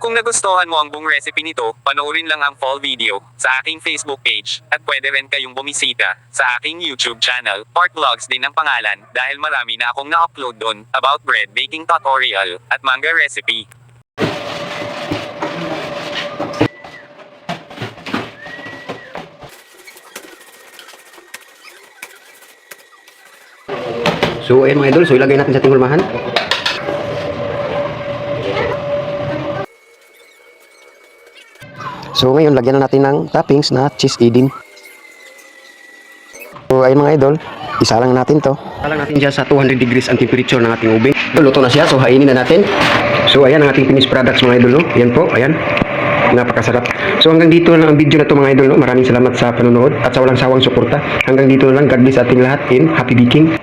Kung nagustuhan mo ang buong recipe nito, panoorin lang ang full video sa aking Facebook page, at pwede rin kayong bumisita sa aking YouTube channel, Art Vlogs din ang pangalan, dahil marami na akong na-upload doon about bread baking tutorial at manga recipe. So ayan mga idol, so ilagay natin sa ating hulmahan. So ngayon lagyan na natin ng toppings na cheese eading. So ayun mga idol, isa lang natin to. Isa lang natin siya sa 200 degrees ang temperature ng ating oven. Luto na siya, so hainin na natin. So ayan ang ating finished products mga idol, no? Ayan po, ayan. Napakasarap. So hanggang dito na lang ang video na to mga idol, no? Maraming salamat sa panonood at sa walang sawang suporta. Hanggang dito na lang, God bless ating lahat and happy baking.